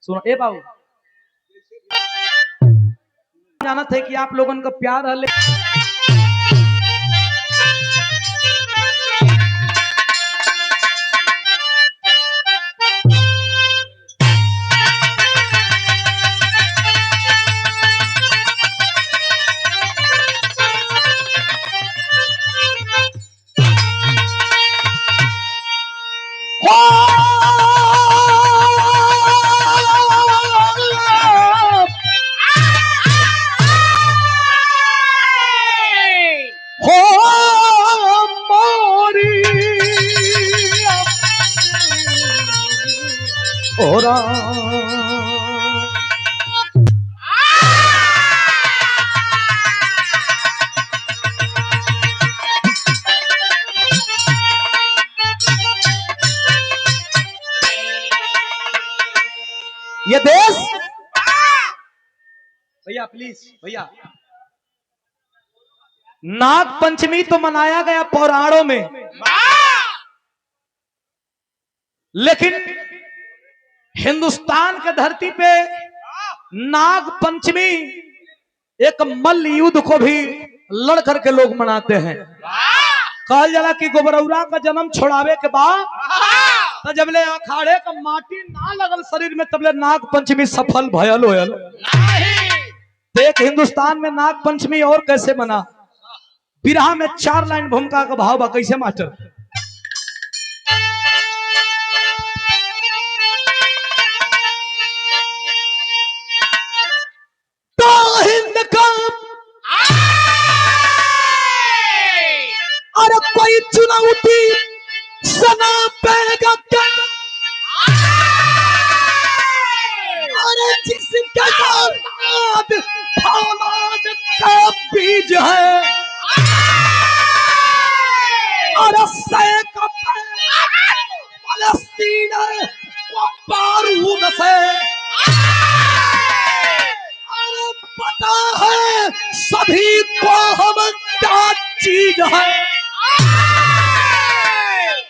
सुनो ए बाबू, जाना थे कि आप लोगों का प्यार है ओरा ये देश भैया प्लीज भैया, नाग पंचमी तो मनाया गया पुराणों में, लेकिन हिंदुस्तान के धरती पे नाग पंचमी एक मल्ल युद्ध को भी लड़ करके लोग मनाते हैं। कहल जाला कि गोबरौरा का जन्म छोड़ावे के बाद तो जबले अखाड़े का माटी ना लगल शरीर में तबले नाग पंचमी सफल भयल होयल। देख हिंदुस्तान में नाग पंचमी और कैसे मना, बिरहा में 4 लाइन भूमिका का भाव बा, कैसे मास्टर। तो हिंद का अरे कोई चुनौती सना पेगा क्या, अरे जिसके औलाद औलाद का बीज है, अरे सैका फलस्तीन को बारूद से, अरे पता है सभी को हम क्या चीज है,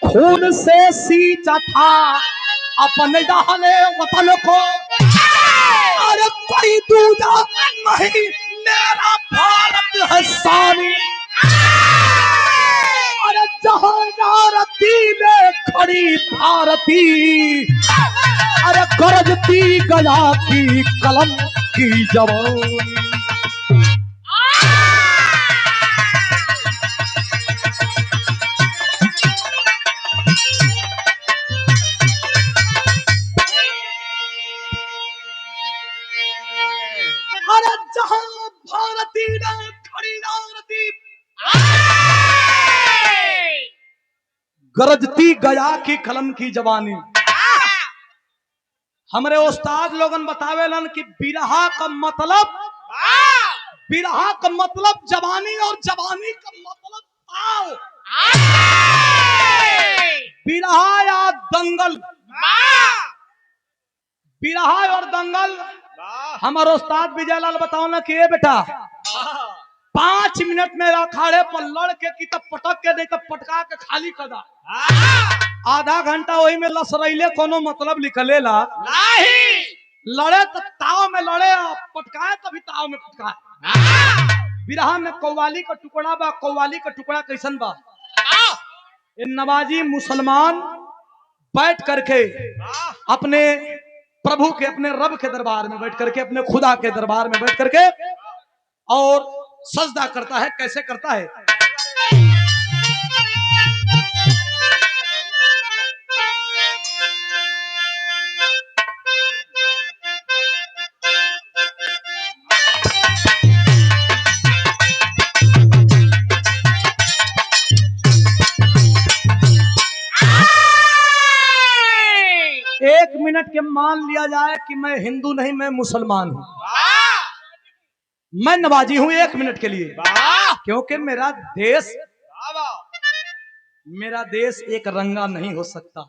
खून से सींचा था अपने डहाने वतन को, अरे कोई दूजा नहीं मेरा भारत है सानी, अरे जहां नारती में खड़ी भारती, अरे गरजती गला की कलम की जवानी। अरे जहां भारती ने खड़ी नारती, गरजती गया की कलम की जवानी। हमारे उस्ताद लोगन बतावेलन कि बिरहा का मतलब, बिरहा का मतलब जवानी और जवानी का मतलब ताव। बिरहा या दंगल, बिरहा और दंगल। हमारे उस्ताद विजयलाल बताओ ना कि बेटा 5 मिनट में अखाड़े पर लड़ के की तब पटक के नहीं तब पटका के खाली कदा, आधा घंटा वही में लसरैले कोनो मतलब निकलेला नहीं। लड़े तो ताव में लड़े, पटकाए तभी ताव में पटकाए। बिरहा में कव्वाली का टुकड़ा बा, कव्वाली का टुकड़ा कैसन बा, नवाजी मुसलमान बैठ करके अपने प्रभु के, अपने रब के दरबार में बैठ करके, अपने खुदा के दरबार में बैठ करके और सजदा करता है। कैसे करता है, एक मिनट के मान लिया जाए कि मैं हिंदू नहीं, मैं मुसलमान हूं, मैं नवाजी हूं 1 मिनट के लिए, क्योंकि मेरा देश एक रंगा नहीं हो सकता,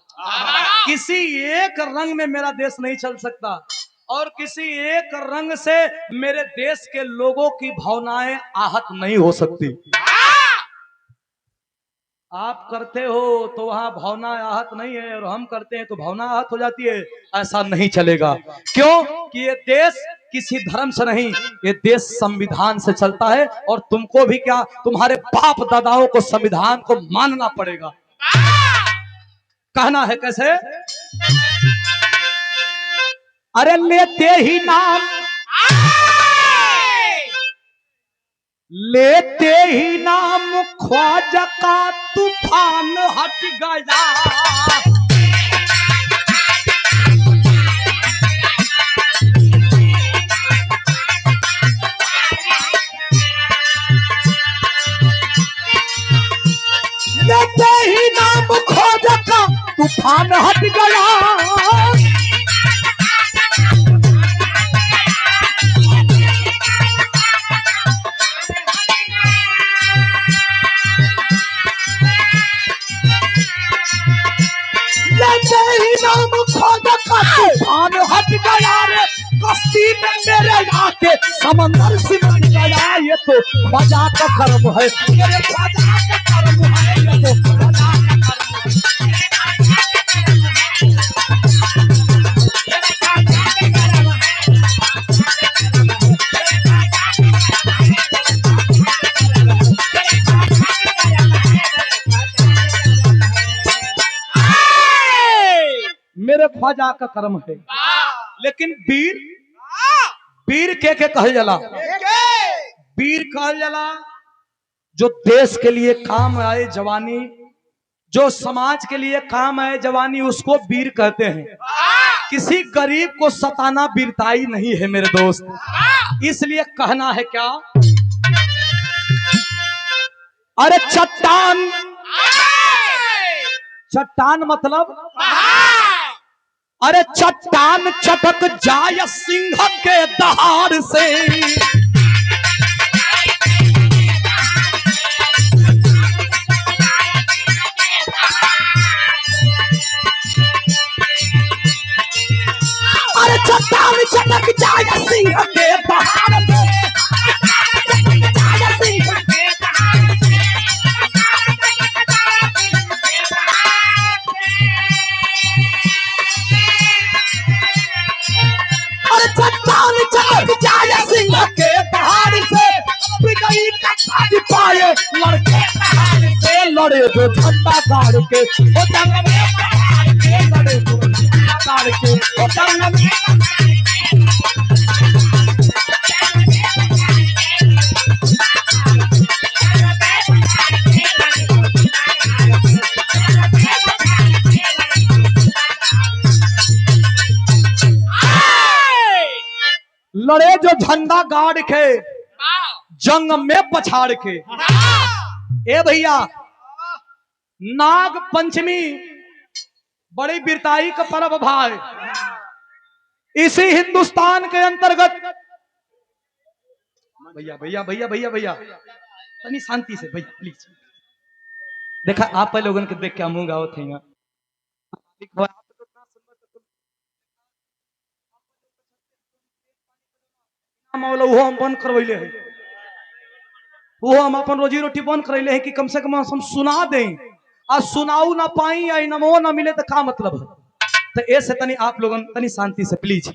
किसी एक रंग में मेरा देश नहीं चल सकता, और किसी एक रंग से मेरे देश के लोगों की भावनाएं आहत नहीं हो सकती। आप करते हो तो वहां भावना आहत नहीं है, और हम करते हैं तो भावना आहत हो जाती है। ऐसा नहीं चलेगा। क्यों कि ये देश किसी धर्म से नहीं, ये देश संविधान से चलता है। और तुमको भी क्या, तुम्हारे बाप दादाओं को संविधान को मानना पड़ेगा। कहना है कैसे? अरे लेते ही नाम, लेते ही नाम ख्वाजा का तूफान हट गया। लेते ही नाम ख्वाजा का तूफान हट गया। लेते ही नाम ख्वाजा का तूफान हट गया रे। कश्ती में मेरे आके समंदर सिमट गया। ये तो ख्वाजा का कर्म है, मेरे ख्वाजा का कर्म है। ये तो ख्वाजा का मेरे ख्वाजा का कर्म है। लेकिन वीर, वीर के कहल जला, वीर कहल जला जो देश के लिए काम आए जवानी, जो समाज के लिए काम आए जवानी, उसको वीर कहते हैं। किसी गरीब को सताना वीरताई नहीं है मेरे दोस्त। इसलिए कहना है क्या? अरे चट्टान, चट्टान मतलब, अरे चट्टान चटक जाय सिंह के दहाड़ से। अरे चट्टान चटक जाय सिंह के दहाड़ से। चट्टान चटक जाए सिंह के दहाड़ से। विजयी का पाए लड़के दहाड़ से। लड़े जो झंडा गाड़ के वो जंग में दहाड़ के। लड़े जो झंडा गाड़ के वो जंग में। लड़े जो झंडा गाड़ के जंग में पछाड़ के। ए भैया, नाग पंचमी बड़ी वीरताई का पर्व भाई। इसी हिंदुस्तान के अंतर्गत, भैया भैया भैया भैया भैया तनी शांति से भैया प्लीज। देखा आप पहले लोगों के देख के मुंह गाओ थे। वो हम बंद करवैले है, वो हम अपन रोजी रोटी बंद करैले है कि कम से कम हम सुना दें। आ सुनाऊ ना पाई या नमो ना मिले तो का मतलब है? तो ऐसे तनी आप लोगन तनी शांति से प्लीज।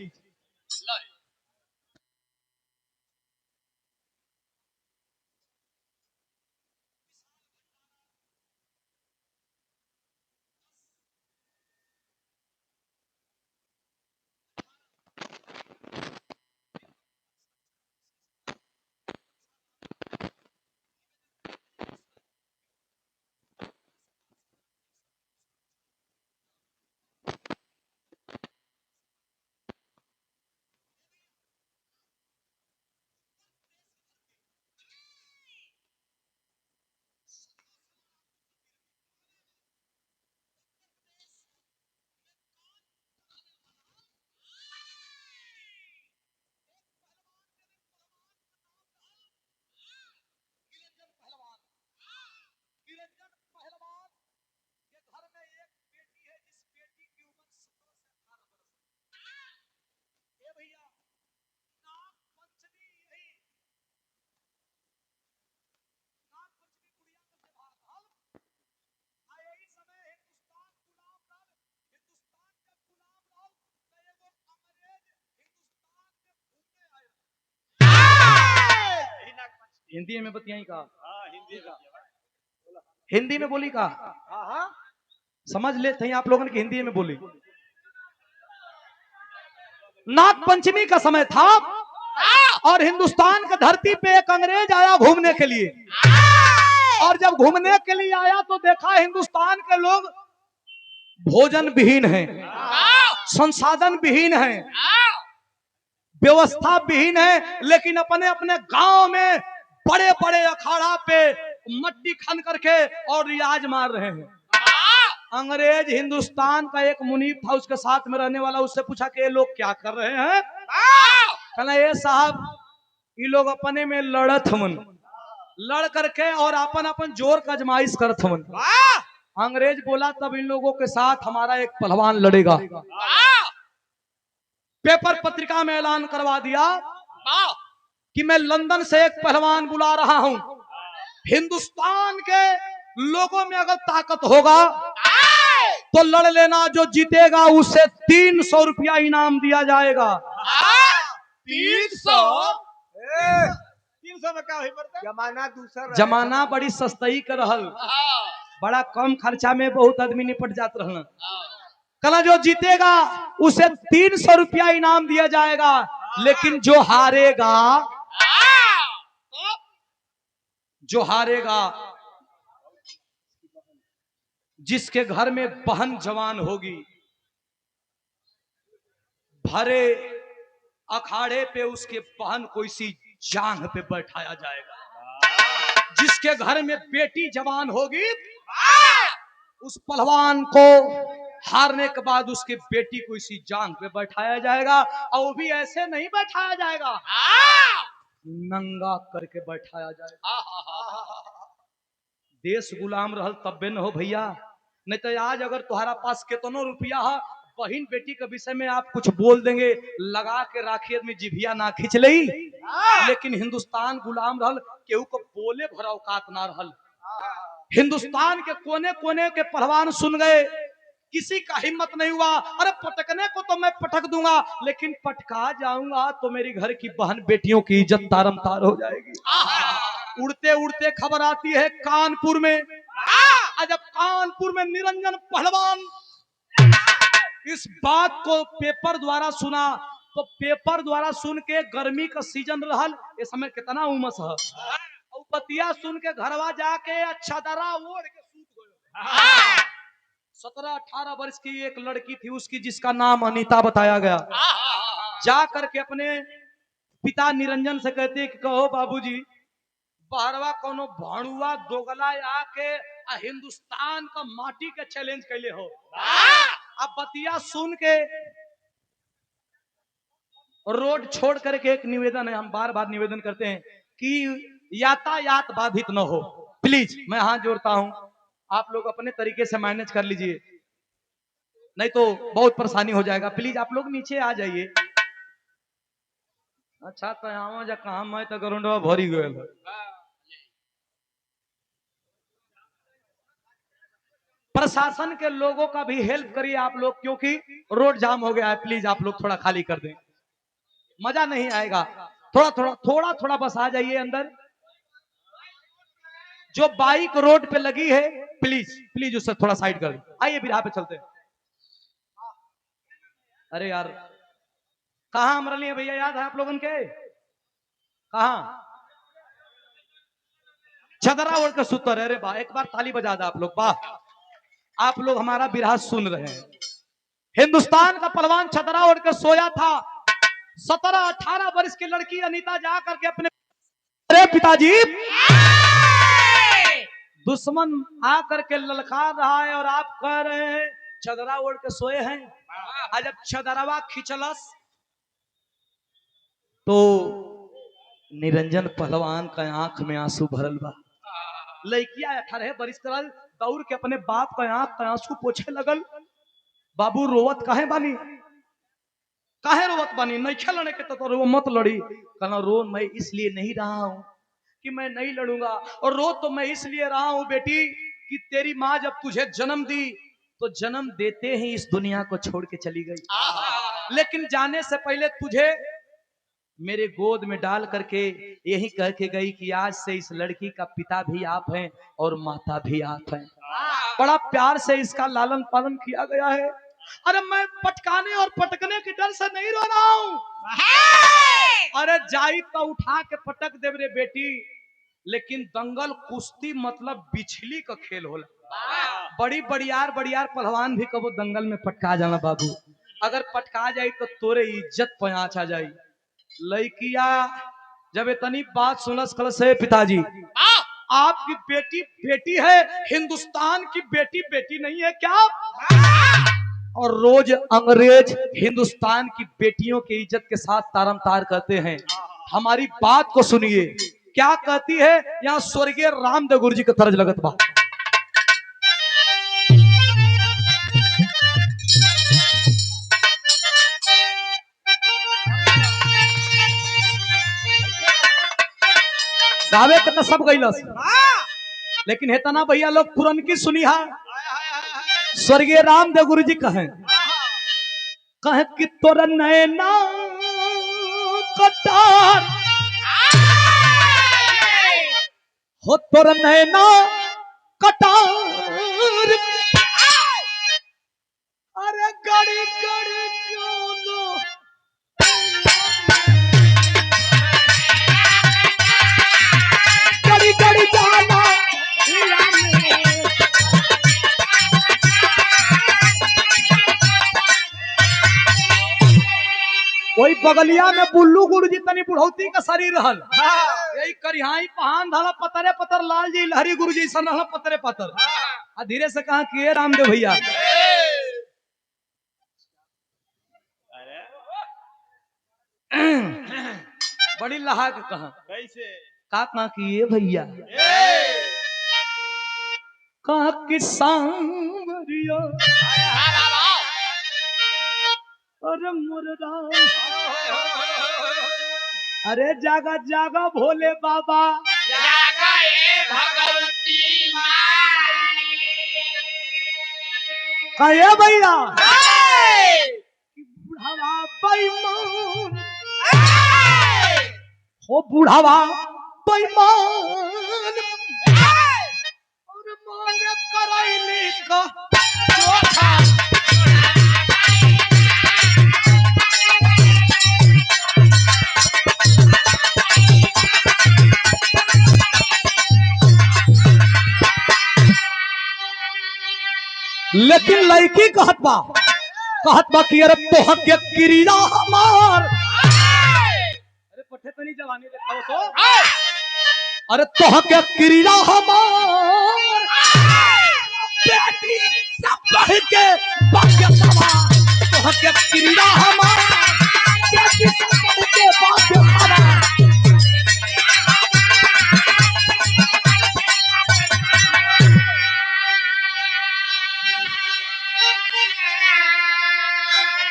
हिंदी में बतियाई का, हिंदी में बोली का, समझ लेते हैं आप लोगों ने हिंदी में बोली। नाग पंचमी का समय था और हिंदुस्तान की धरती पे एक अंग्रेज आया घूमने के लिए, और जब घूमने के लिए आया तो देखा हिंदुस्तान के लोग भोजन विहीन हैं, संसाधन विहीन हैं, व्यवस्था विहीन है, लेकिन अपने अपने गांव में बड़े बड़े अखाड़ा पे मट्टी खन करके और रियाज मार रहे हैं। अंग्रेज हिंदुस्तान का एक मुनीब था उसके साथ में रहने वाला, उससे पूछा कि ये लोग क्या कर रहे हैं। कहना ये साहब ये लोग अपने में लड़त हवन, लड़ करके और अपन अपन जोर का आजमाइश करत हवन। अंग्रेज बोला तब इन लोगों के साथ हमारा एक पहलवान लड़ेगा। पेपर पत्रिका में ऐलान करवा दिया कि मैं लंदन से एक पहलवान बुला रहा हूं, हिंदुस्तान के लोगों में अगर ताकत होगा तो लड़ लेना, जो जीतेगा उसे 300 रुपया इनाम दिया जाएगा। 300 में क्या जमाना दूसरा, जमाना बड़ी सस्ती कर रहल, बड़ा कम खर्चा में बहुत आदमी निपट जात रहल। कहना जो जीतेगा उसे 300 रुपया इनाम दिया जाएगा, लेकिन जो हारेगा, जो हारेगा, जिसके घर में बहन जवान होगी, भरे अखाड़े पे उसके बहन को इसी जांघ पे बैठाया जाएगा। जिसके घर में बेटी जवान होगी उस पहलवान को हारने के बाद उसके बेटी को इसी जांघ पे बैठाया जाएगा, और वो भी ऐसे नहीं बैठाया जाएगा, नंगा करके बैठाया जाएगा। देश गुलाम रहल तब बे न हो भैया, नहीं तो आज अगर तुम्हारा पास कितनो रुपया है, बहन बेटी के विषय में आप कुछ बोल देंगे, लगा के राखिए में जिभिया ना खींच लई। लेकिन हिंदुस्तान गुलाम रहल, केहू को बोले भर औकात ना रहल। हिंदुस्तान के कोने कोने के पहलवान सुन गए, किसी का हिम्मत नहीं हुआ। अरे पटकने को तो मैं पटक दूंगा, लेकिन पटका जाऊंगा तो मेरी घर की बहन बेटियों की इज्जत तारम तार हो जाएगी। उड़ते उड़ते खबर आती है कानपुर में। जब कानपुर में निरंजन पहलवान इस बात को पेपर द्वारा सुना, तो पेपर द्वारा सुन के, गर्मी का सीजन रहल, इस समय कितना उमस है, पतिया सुन के घरवा जाके अच्छा दरा ओढ़ के सूत गए। 17-18 वर्ष की एक लड़की थी उसकी, जिसका नाम अनीता बताया गया। जा करके अपने पिता निरंजन से कहते कि कहो बाबूजी, बाहरवा कोनो भाणुआ दोगला आके हिंदुस्तान का माटी के चैलेंज कैले हो। अब बतिया सुन के रोड छोड़ करके एक निवेदन है, हम बार बार निवेदन करते हैं कि यातायात बाधित न हो। प्लीज मैं हाथ जोड़ता हूं, आप लोग अपने तरीके से मैनेज कर लीजिए, नहीं तो बहुत परेशानी हो जाएगा। प्लीज आप लोग नीचे आ जाइए। अच्छा तो यहाँ जा कहा मैं तो गरुंडवा भरी गए। प्रशासन के लोगों का भी हेल्प करिए आप लोग, क्योंकि रोड जाम हो गया है। प्लीज आप लोग थोड़ा खाली कर दें, मजा नहीं आएगा। थोड़ा थोड़ा थोड़ा थोड़ा बस आ जाइए अंदर। जो बाइक रोड पे लगी है प्लीज प्लीज उससे थोड़ा साइड कर, आइए बिरहा पे चलते हैं। अरे यार कहां हम रही है भैया, याद है आप लोगन के? कहां चदरा ओढ़ के सुतर। अरे वाह, एक बार ताली बजा दे आप लोग, वाह। आप लोग हमारा बिरहा सुन रहे हैं। हिंदुस्तान का पहलवान चदरा ओढ़ के सोया था। 17-18 वर्ष की लड़की अनीता जा करके अपने, अरे पिताजी, दुश्मन आकर के ललकार रहा है और आप कह रहे हैं चदरा ओढ़ के सोए हैं। आज जब चदरवा खिंचलस तो निरंजन पहलवान का आंख में आंसू भरल बा। लड़किया 18 बरिस करल, दौड़ के अपने बाप का आंख का आंसू पोछे लगल। बाबू रोवत काहे बानी, काहे रोवत बानी? नहीं खेलने के तो रो मत लड़ी। कहना रो मैं इसलिए नहीं रहा हूं कि मैं नहीं लड़ूंगा, और रो तो मैं इसलिए रहा हूं बेटी कि तेरी माँ जब तुझे जन्म दी तो जन्म देते ही इस दुनिया को छोड़ के चली गई, लेकिन जाने से पहले तुझे मेरे गोद में डाल करके यही कह के गई कि आज से इस लड़की का पिता भी आप हैं और माता भी आप हैं। बड़ा प्यार से इसका लालन पालन किया गया है। अरे मैं पटकाने और पटकने के डर से नहीं रो रहा हूँ। अरे जाई तो उठा के पटक दे रे बेटी, लेकिन दंगल कुश्ती मतलब बिछली का खेल होला। बड़ी बड़ियार पहलवान भी कबो दंगल में पटका जाना बाबू। अगर पटका जाई तो तोरे इज्जत पहुंच आ जाई। लड़किया जब इतनी बात सुनस कल से पिताजी आपकी बेटी बेटी है, हिंदुस्तान की बेटी बेटी नहीं है क्या? और रोज अंग्रेज हिंदुस्तान की बेटियों की इज्जत के साथ तारम तार करते हैं। हमारी बात को सुनिए, क्या कहती है यहाँ स्वर्गीय रामदेव गुरु जी का तर्ज लगत बा। गावे के तो सब गईलस, लेकिन हेतना भैया लोग पुरन की सुनी है। स्वर्गीय रामदेव गुरु जी कहें कि तोर नैना कटार हो, तोर नैना कटार, अरे गड़ी गड़ी जोनो गड़ी गड़ी जाना वही बगलिया में बुल्लू गुरु जी तनी बुढ़ौती का शरीर रहल। यही करिहाई पहान धला पतरे पतर, लाल जी लहरी गुरु जी सन रहल पतरे पतर। आ धीरे से कहा कि रामदेव भैया बड़ी लहा के कहा कैसे का कि ये भैया कहा कि सांवरिया अरे मुर्रा, अरे जागा जागा भोले बाबा, जागा ये भगवती माई। कहे भैया बुढ़ावा बेईमान हो, बुढ़ावा बेईमान और मांगे करैली का चोखा। लेकिन लड़की कहत बा कि अरे तोहर के क्रिया हमार, अरे पठे तनी जवानी देखाओ तो, अरे तोहर के क्रिया हमार बेटी सब बढ़ के भाग्य सवा, तोहर के क्रिया हमार बेटी सब बढ़ के भाग्य सवा।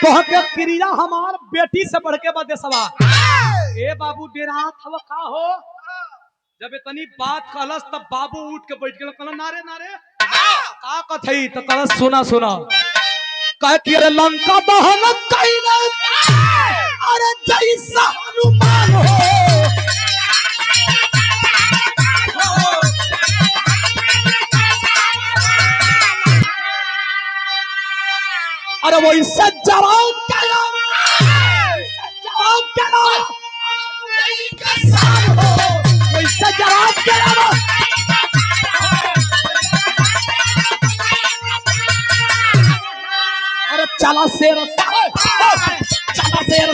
तोहर के क्रिया हमार बेटी से बढ़ के बदे सवा। ए बाबू डेरा थव का हो, जब इतनी बात कहलस तब बाबू उठ के बैठ गए। कहल नारे नारे का कथई तो कहलस सुना सुना, कह कि अरे लंका दहन कइले अरे जैसा हनुमान हो, अरे वो इससे जवाब करो, जवाब करो वो इससे जवाब करो। अरे चला शेर चला शेर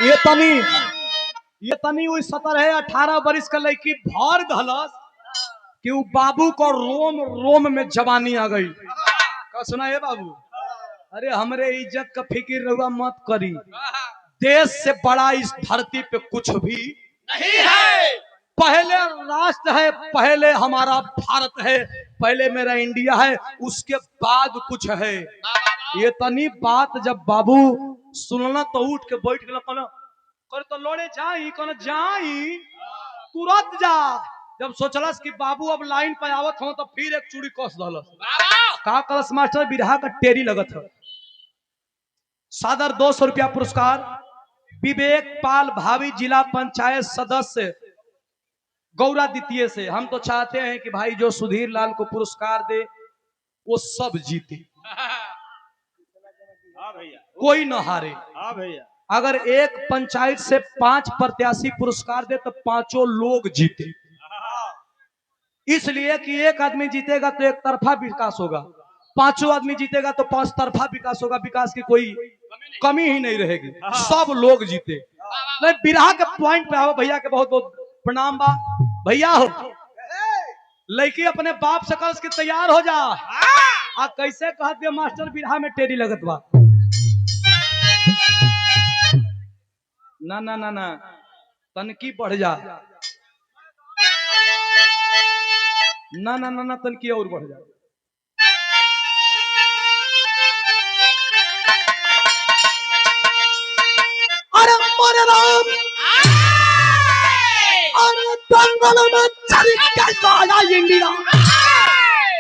ये तनी हुई 17-18 बरिस का लड़की भर धलस कि वो बाबू को रोम रोम में जवानी आ गई। का सुना है बाबू, अरे हमरे इज्जत का फिक्र रहुआ मत करी, देश से बड़ा इस धरती पे कुछ भी नहीं है। पहले राष्ट्र है, पहले हमारा भारत है, पहले मेरा इंडिया है, उसके बाद कुछ है। ये तनी बात जब बाबू सुनना तो उठ के बैठ गया, कर तो लोड़े जाई कौन जाई तुरंत जा। जब सोचलस कि बाबू अब लाइन पे आवत हो तो फिर एक चूड़ी कस दलस। का कलश मास्टर बिरहा का टेरी लगत है। सादर 200 रुपया पुरस्कार विवेक पाल भावी जिला पंचायत सदस्य गौरा द्वितीय से। हम तो चाहते हैं कि भाई जो सुधीर लाल को पुरस्कार दे वो सब जीते, हाँ भैया, कोई न हारे। हाँ भैया, अगर एक पंचायत से 5 प्रत्याशी पुरस्कार दे तो 5 लोग जीते। इसलिए कि एक आदमी जीतेगा तो एक तरफा विकास होगा, 5 आदमी जीतेगा तो 5 तरफा विकास होगा। विकास की कोई कमी ही नहीं रहेगी, सब लोग जीते। नहीं बिरहा के पॉइंट पे आओ भैया के बहुत बहुत प्रणाम बा। भैया हो लड़की अपने बाप से कल के तैयार हो जा। आ कैसे कहते मास्टर बिरहा में टेरी लगत बा। ना ना ना ना तनकी बढ़ जा, ना ना ना ना तनकी और बढ़ जा। अरे मोरे राम, अरे दंगल में चल के साया इंडिया,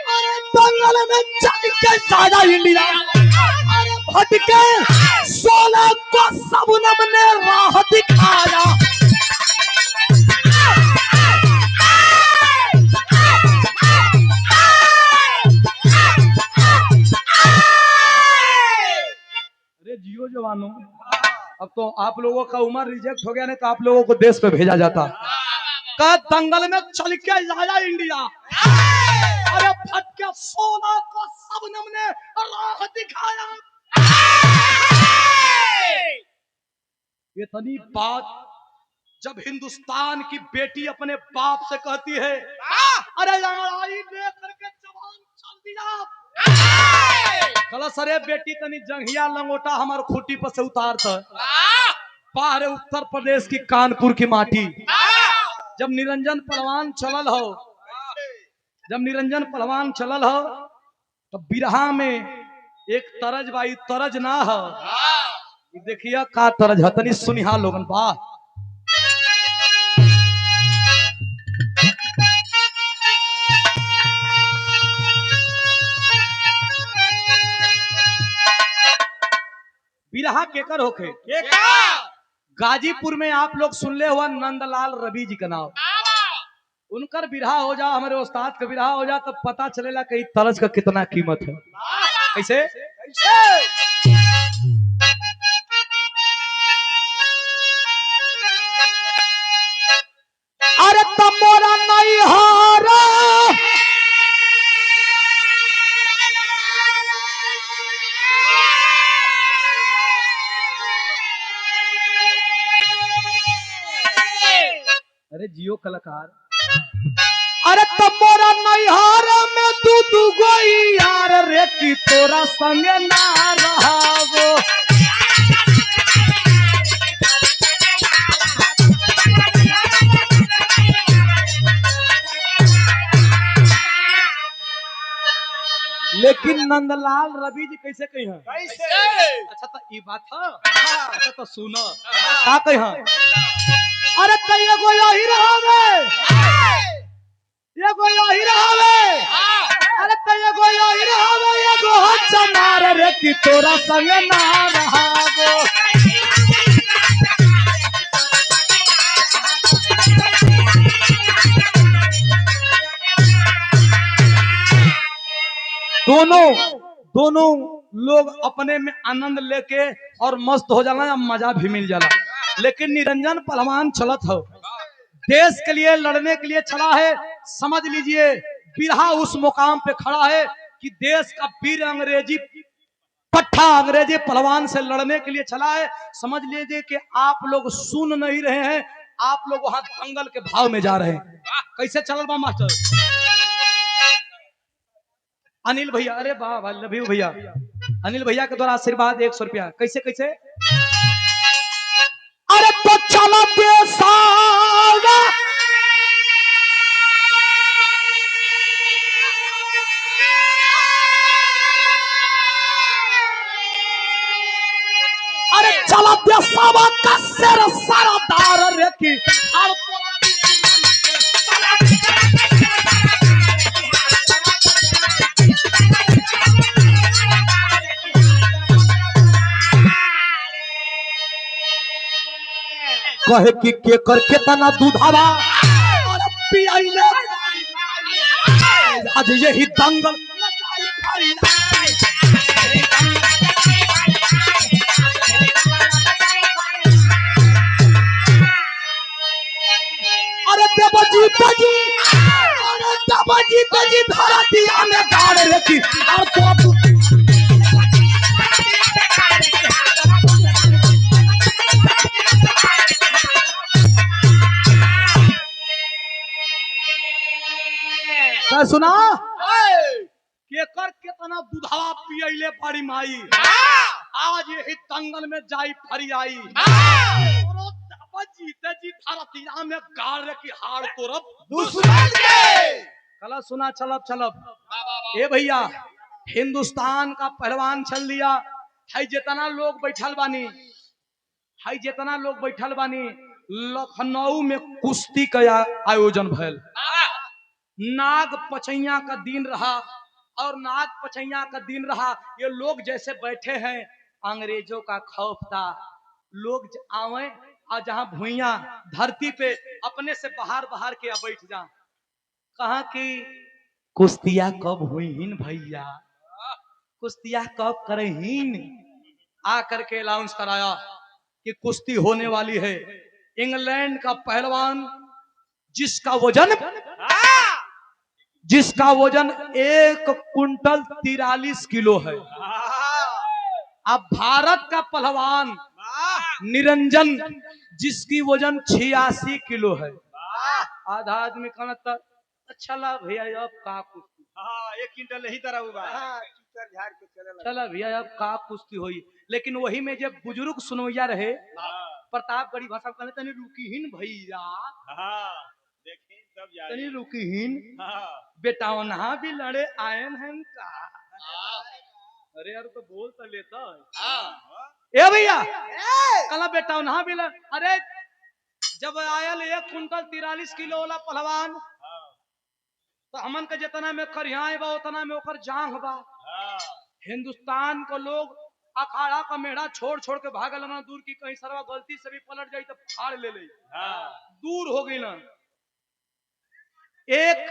अरे दंगल में चल के साया इंडिया, अरे भटके 16 को सबनम ने राह दिखाया। अरे जियो जवानों, अब तो आप लोगों का उम्र रिजेक्ट हो गया, नहीं तो आप लोगों को देश पे भेजा जाता। का दंगल में चल के आया इंडिया, अरे फटके 16 को सबनम ने राह दिखाया। इतनी बात जब हिंदुस्तान की बेटी अपने बाप से कहती है, अरे लड़ाई देख करके जवान चल दिया। कल सरे बेटी तनी जंघिया लंगोटा हमार खूटी पर से उतार था। बाहर उत्तर प्रदेश की कानपुर की माटी। जब निरंजन पहलवान चलल हो, जब निरंजन पहलवान चलल हो तो बिरहा में एक तरज बाई तरज ना हो। देखिए का तरज है तनी सुनिहा लोगन बा। बिरहा केकर होके गाजीपुर में आप लोग सुन ले हुआ नंदलाल रवि जी का नाम। उनकर बिरहा हो जा, हमारे उस्ताद का बिरहा हो जा, तब पता चलेला कि तरज का कितना कीमत है। कैसे अरे तमोरा नहीं हारा, अरे जियो कलाकार, अरे तमोरा नहीं हारा में तू गोई यार रे की तोरा संग ना रहावो। लेकिन नंदलाल रवि जी कैसे कही है? अच्छा तो ये बात है, अच्छा तो सुनो का कही है। अरे तो ये कोई यही रहावे, ये कोई यही रहावे, अरे तो ये कोई यही रहावे, ये गो चनार रे की तोरा संग ना रहावो। दोनों लोग अपने में आनंद लेके और मस्त हो जाना या मजा भी मिल जाना। लेकिन निरंजन पहलवान चलत हो, देश के लिए लड़ने के लिए चला है। समझ लीजिए बिरहा उस मुकाम पे खड़ा है कि देश का वीर अंग्रेजी पट्टा अंग्रेजी पहलवान से लड़ने के लिए चला है। समझ लीजिए कि आप लोग सुन नहीं रहे हैं, आप लोग वहां दंगल के भाव में जा रहे हैं। कैसे चल बा मास्टर अनिल भैया, अरे वाह लव यू भैया, अनिल भैया के द्वारा आशीर्वाद 100 रुपया। कैसे कैसे अरे तो चला बेसागा, अरे चला रसावा का शेर सरदार रे की और कहे कि के कर केतना दूधावा और पियाइले आज यही दंगल अरे देवजी तजी अरे देवजी तजी धरा दिया में गाड़ रखी और तो सुना केकर केतना दूधावा पियले बड़ी माई आज यही दंगल में जाई फरी आई जीते जी धरतिया में गाड़ की हाड़ तोरब दुश्मन के कला सुना चलब चलब ए भैया हिंदुस्तान का पहलवान चल दिया है जितना लोग बैठल बानी लखनऊ में कुश्ती का आयोजन भैल नाग पचैया का दिन रहा और नाग पचैया का दिन रहा ये लोग जैसे बैठे हैं अंग्रेजों का खौफ था लोग आवे और जहां भुइया धरती पे अपने से बाहर के बैठ जा कहा कि कुश्तिया कब हुईन भैया कुश्तिया कब करेहीन आ करके अनाउंस कराया कि कुश्ती होने वाली है इंग्लैंड का पहलवान जिसका वजन 1 कुंटल 43 किलो है अब भारत का पहलवान निरंजन जिसकी वजन 86 किलो है आधा आदमी कहना अच्छा ला भैया अब का कुश्ती 1 क्विंटल ही तरह हुआ झाड़ के चला भैया अब का कुश्ती हुई लेकिन वही में जब बुजुर्ग सुनवैया रहे प्रतापगढ़ी भाषा कहने तनी रुकीहीन भैया देखी सब जा तनी रुकीहीन बेटावना भी लड़े आयन हैं का अरे यार तो बोल तो लेता है ए भैया कला बेटावना भी अरे जब आयल 1 कुंटल 43 किलो वाला पहलवान तो हमन के जितना में करियाए बा उतना में ओकर जांग बा हिंदुस्तान को लोग अखाड़ा का मेढ़ा छोड़ के भागल ना दूर की कहीं सरवा गलती से भी पलट जाई तो फाड़ ले दूर हो गई ना एक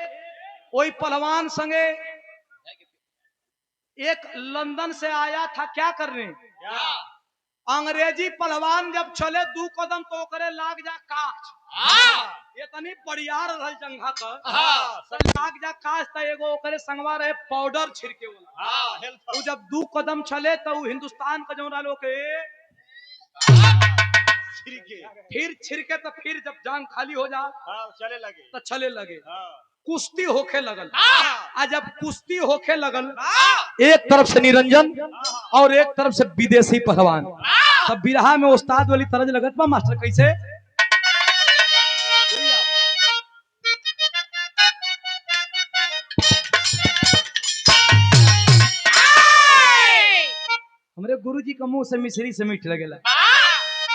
वही पहलवान संगे एक लंदन से आया था क्या करने अंग्रेजी पहलवान जब चले 2 कदम तो करे लाग जा काच ये तनी बड़ियार रहल जंघा का लाग जा काच त एगो ओकरे संगवा रहे पाउडर छिड़के वाला वो जब 2 कदम चले तो हिंदुस्तान का जौन रहलो के फिर छिड़के तो फिर जब जान खाली हो जा चले लगे कुश्ती होखे लगल आ जब कुश्ती होखे लगल एक तरफ से निरंजन और एक तरफ से विदेशी पहलवान तब बिरहा में उस्ताद वाली तरज लगत बा मास्टर कैसे हमरे गुरुजी का मुंह से मिश्री से मीठ लगेला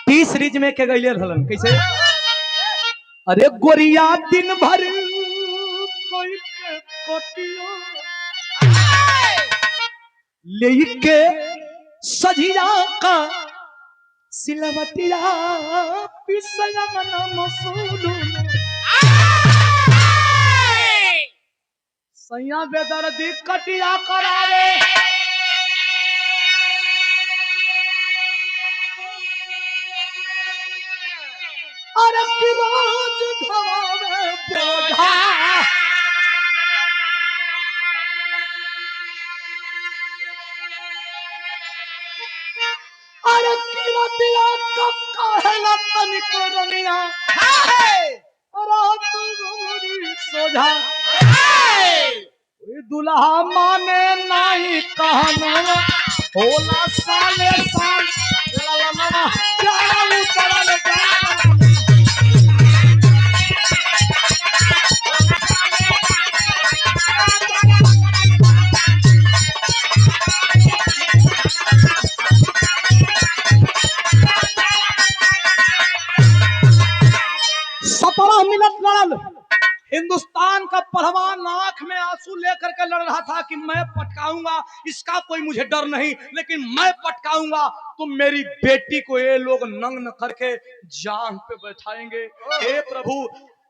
30 रिज में के गईले रहलन कैसे अरे गोरिया दिन भर कोई कोटियो लेके सजिया का सिलवटिया पिसया मन मसूलू सैया बेदर्दी कटिया करावे अरे की रोज ढवावे बोझा अरे की रतिया कब कहला तनिक रनिया रात गोरी सोझा दुल्हा माने नहीं कहना होला साले साल ला ला ला चला उतरल मिनट लड़ल। हिंदुस्तान का पहलवान आंख में आंसू लेकर के लड़ रहा था कि मैं पटकाऊंगा, इसका कोई मुझे डर नहीं, लेकिन मैं पटकाऊंगा तो मेरी बेटी को ये लोग नंग करके जांग पे बैठाएंगे। हे प्रभु,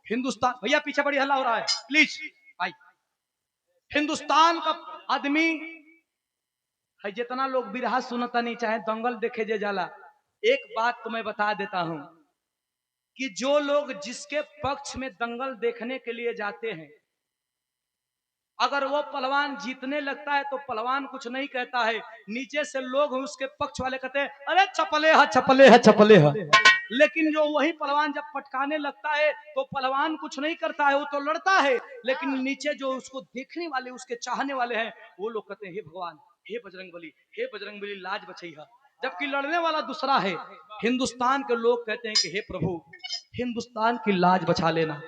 हिंदुस्तान, भैया पीछे बड़ी हल्ला हो रहा है, प्लीज भाई। हिंदुस्तान का आदमी है, जितना लोग बिरहा सुनता नहीं चाहे दंगल देखे जे जाला। एक बात तुम्हें बता देता हूं कि जो लोग जिसके पक्ष में दंगल देखने के लिए जाते हैं, अगर वो पहलवान जीतने लगता है तो पहलवान कुछ नहीं कहता है, नीचे से लोग उसके पक्ष वाले कहते हैं अरे चपले है चपले है चपले है। लेकिन जो वही पहलवान जब पटकाने लगता है तो पहलवान कुछ नहीं करता है, वो तो लड़ता है, लेकिन नीचे जो उसको देखने वाले, उसके चाहने वाले हैं, वो लोग कहते हैं हे भगवान, हे बजरंगबली, हे बजरंगबली लाज बचैया। जबकि लड़ने वाला दूसरा है। हिंदुस्तान के लोग कहते हैं कि हे प्रभु, हिंदुस्तान की लाज बचा लेना।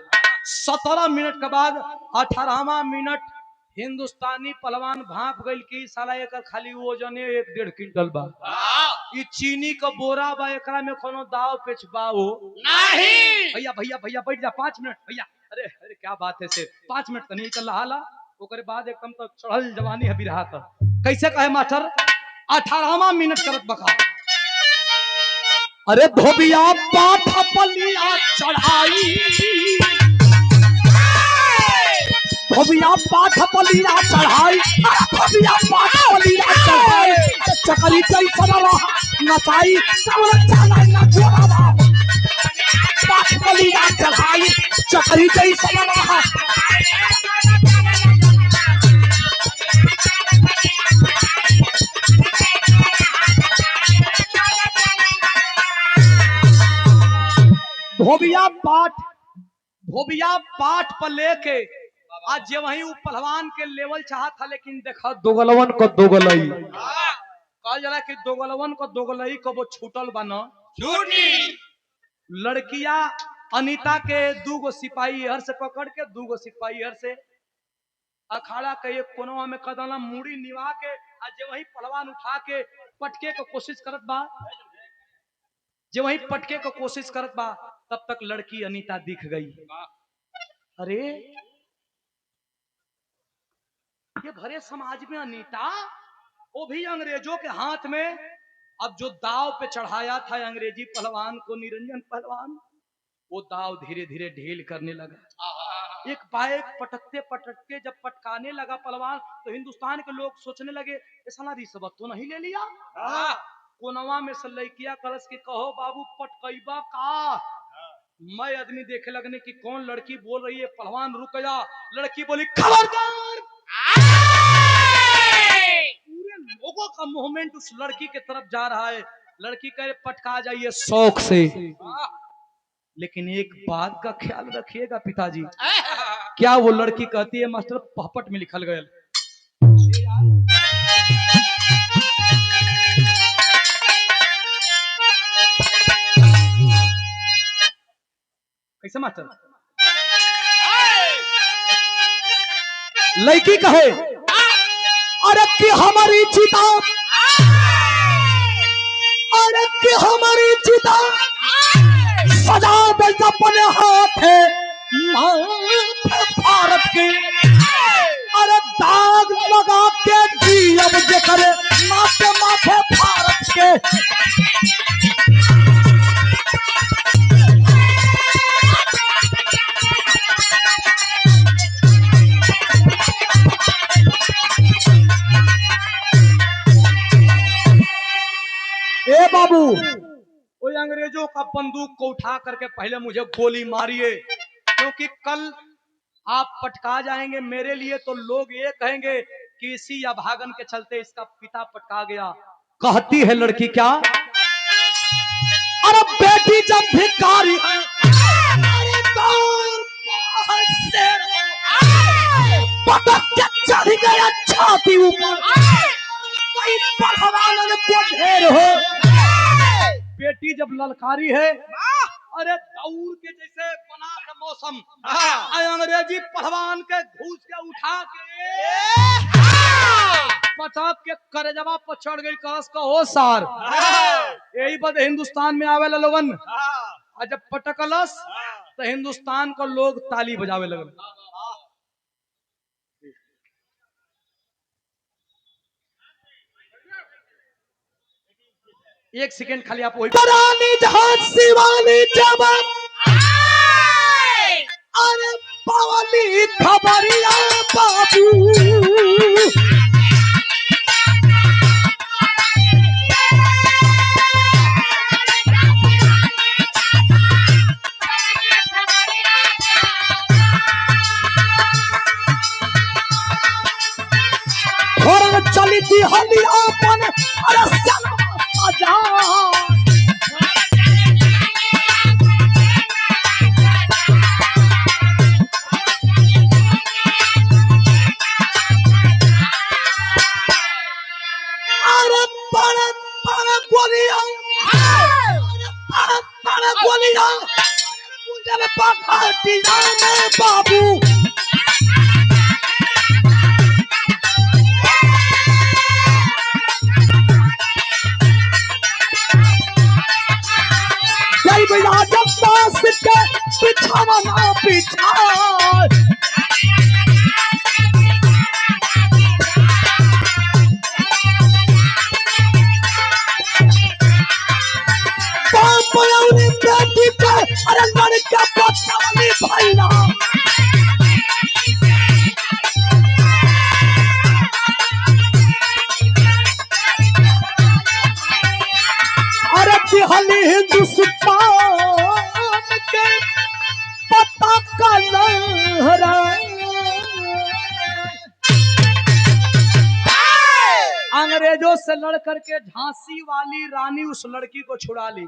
17 मिनट के बाद 18वां मिनट हिंदुस्तानी पहलवान भाप गइल की साला एकर खाली वजने 1-1.5 क्विंटल बा। ई चीनी का बोरा बा, एकरा में कोनो दाव पेच बा हो नहीं। भैया भैया भैया बैठ जा 5 मिनट भैया। अरे अरे क्या बात है से 5 मिनट तो नहीं चल रहा, ओकरे बाद एकदम तो चढ़ल जवानी है बिरहा का। कैसे कहे मास्टर, 18वां मिनट करत बका। अरे धोबिया पाठ पलिया चढ़ाई, धोबिया पाठ पलिया चढ़ाई, धोबिया पाठ पलिया चढ़ाई, चकरी कई सनवा नचाई, कमर चला ना जोरावा, पाठ पलिया चढ़ाई, चकरी कई सनवा। धोबिया पाठ पर लेके आज जे वही वो पहलवान के लेवल चाहा था, लेकिन देखा दोगलवन को दोगलई कहा जाला कि दोगलवन को दोगलई को वो छूटल बना छूटी। लड़कियां अनीता के 2 सिपाही हर से पकड़ के 2 सिपाही हर से अखाड़ा के एक कोनवा में कदला मुड़ी निवा के आज जे वही पहलवान उठा के पटके को कोशिश करत बा, जे वही पटके को कोशिश करत बा, तब तक लड़की अनीता दिख गई। अरे ये भरे समाज में अनीता, वो भी अंग्रेजों के हाथ में। अब जो दाव पे चढ़ाया था अंग्रेजी पहलवान को, निरंजन पहलवान, वो दाव धीरे धीरे ढील करने लगा। एक बाइक पटकते पटकते जब पटकाने लगा पहलवान, तो हिंदुस्तान के लोग सोचने लगे ऐसा रिश्वत तो नहीं ले लिया। कोनवा में से लड़किया कलश के कहो बाबू पटकैबा का। मैं आदमी देखे लगने की कौन लड़की बोल रही है, पहलवान रुक गया। लड़की बोली खबरदार। पूरे लोगों का मूवमेंट उस लड़की के तरफ जा रहा है। लड़की कहे पटका जाइए शौक से, लेकिन एक बात का ख्याल रखिएगा पिताजी। क्या वो लड़की कहती है मास्टर, पहपट में लिखल गया कैसे मास्टर, लड़की कहे अरे कि हमारी चिता, अरे कि हमारी चिता सजा दे अपने हाथ है भारत के। अरे दाग लगा के जी अब जे करे माथे माथे भारत के। ए बाबू, वो अंग्रेजों का बंदूक को उठा करके पहले मुझे गोली मारिए, क्योंकि कल आप पटका जाएंगे मेरे लिए तो लोग ये कहेंगे कि इसी अभागन के चलते इसका पिता पटका गया। कहती है लड़की क्या, अरे बेटी जब भिखारी है, पटक के चढ़ गया छाती ऊपर, कोई पहलवान को ढेर हो। बेटी जब ललकारी है, अरे दौड़ के जैसे बना का मौसम, अंग्रेजी पहलवान के घूस के उठा के पटक के करजवा पर चढ़ गई। करस का हो सार, यही बात हिंदुस्तान में आवे लोगन। जब पटकलस तो हिंदुस्तान को लोग ताली बजावे लगल। एक सेकेंड खाली आप वही रानी झांसी वाली जवान अरे पावली खबरिया बाबू और चली थी हली अपन अरे सना आजा अरे बड़ा बड़ा गोलियां बड़ा गोलियां मुझे पकड़ती जाने बाबू जय भैया जब पास के पिछावा ना पिछा बेटी का अरे लड़का बच्चा वाली भाई ना अरे बिहाली हिंदुस्तान के पता का लहरा अंग्रेजों से लड़ करके झांसी वाली रानी उस लड़की को छुड़ा ली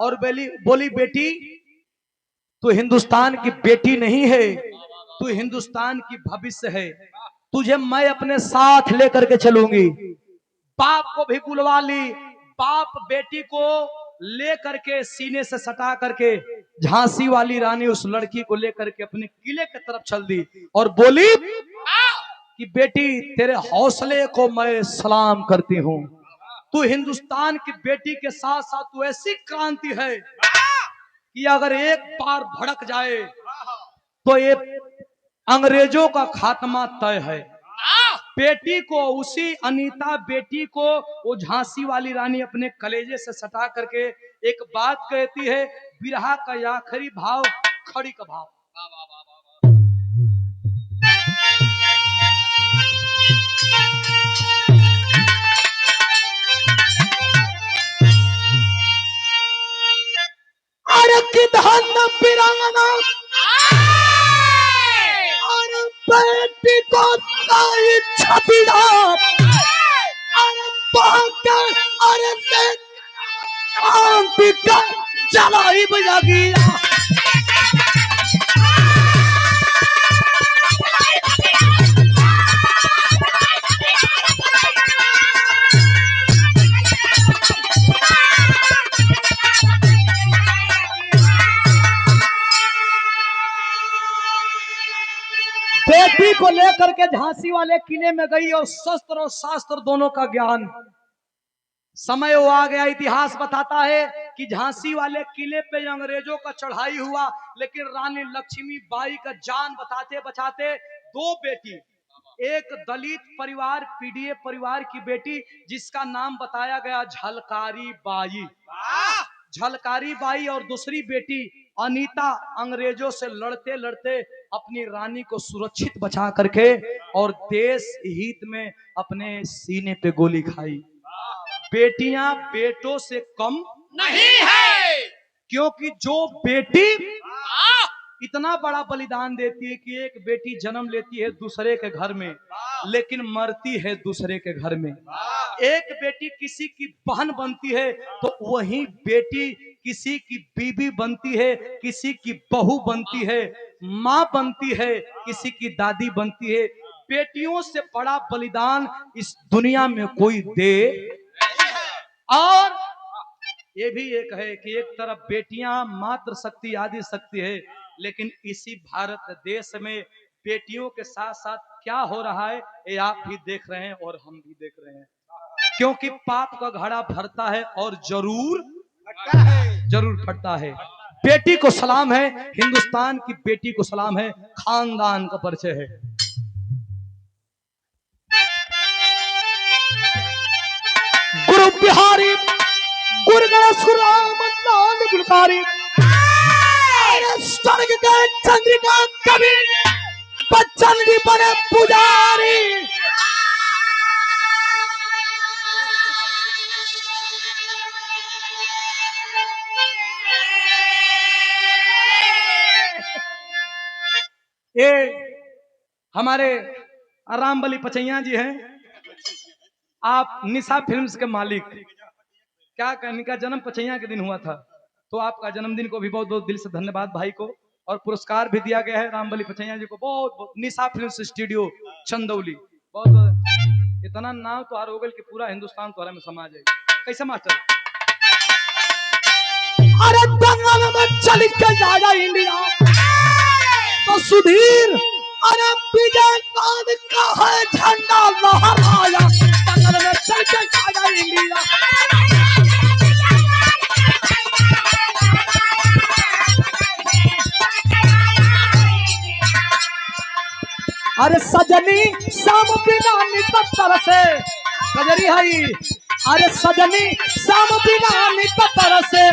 और बोली बेटी तू हिंदुस्तान की बेटी नहीं है, तू हिंदुस्तान की भविष्य है, तुझे मैं अपने साथ लेकर के चलूंगी। बाप को भी बुलवा ली, बाप बेटी को लेकर के सीने से सटा करके झांसी वाली रानी उस लड़की को लेकर के अपने किले की तरफ चल दी और बोली कि बेटी तेरे हौसले को मैं सलाम करती हूँ, तू हिंदुस्तान की बेटी के साथ साथ तू ऐसी क्रांति है कि अगर एक बार भड़क जाए तो ये अंग्रेजों का खात्मा तय है। बेटी को उसी अनीता बेटी को वो झांसी वाली रानी अपने कलेजे से सटा करके एक बात कहती है, बिरहा का आखिरी भाव खड़ी का भाव। अरे किधन बिरंगना अरे बेटी को नहीं छपिया अरे पाकर अरे से शांति का जलाई बजागिया बेटी को लेकर के झांसी वाले किले में गई और शस्त्र और शास्त्र दोनों का ज्ञान। समय वो आ गया, इतिहास बताता है कि झांसी वाले किले पे अंग्रेजों का चढ़ाई हुआ, लेकिन रानी लक्ष्मीबाई का जान बचाते बचाते दो बेटी, एक दलित परिवार पीडीए परिवार की बेटी जिसका नाम बताया गया झलकारी बाई, झलकारी बाई, और दूसरी बेटी अनीता अंग्रेजों से लड़ते लड़ते अपनी रानी को सुरक्षित बचा करके और देश हित में अपने सीने पे गोली खाई। बेटियां बेटों से कम नहीं है, क्योंकि जो बेटी इतना बड़ा बलिदान देती है कि एक बेटी जन्म लेती है दूसरे के घर में, लेकिन मरती है दूसरे के घर में। एक बेटी किसी की बहन बनती है तो वही बेटी किसी की बीबी बनती है, किसी की बहू बनती है, माँ बनती है, किसी की दादी बनती है। बेटियों से बड़ा बलिदान इस दुनिया में कोई दे। और ये भी एक है कि एक तरफ बेटियां मातृ शक्ति आदि शक्ति है, लेकिन इसी भारत देश में बेटियों के साथ साथ क्या हो रहा है ये आप भी देख रहे हैं और हम भी देख रहे हैं, क्योंकि पाप का घड़ा भरता है और जरूर फटता है। बेटी को सलाम है, हिंदुस्तान की बेटी को सलाम है, खानदान का परिचय है। गुरु बिहारी गुरु गणेश गुरु राम गुरुकारी, स्वर्ग के चंद्रिका कवि बच्चन जी बने पुजारी। ये हमारे रामबली पचैया जी हैं। आप निशा फिल्म्स के मालिक, क्या कहने का जन्म पचैया के दिन हुआ था, तो आपका जन्मदिन को भी बहुत बहुत दिल से धन्यवाद भाई को, और पुरस्कार भी दिया गया है रामबली पचैया जी को बहुत बहुत। निशा फिल्म्स स्टूडियो चंदौली, बहुत बहुत इतना नाम तो हो गया कि पूरा हिंदुस्तान तोहरा में समा जाए। कैसे मास्टर? अरे दंगल में चल के जाएगा इंडिया तो सुधीर, अरे विजय का है झंडा लहराया, दंगल में चल के जाएगा इंडिया। अरे सजनी शाम बिना नितर से कजरी हई, अरे सजनी शाम बिना नितर से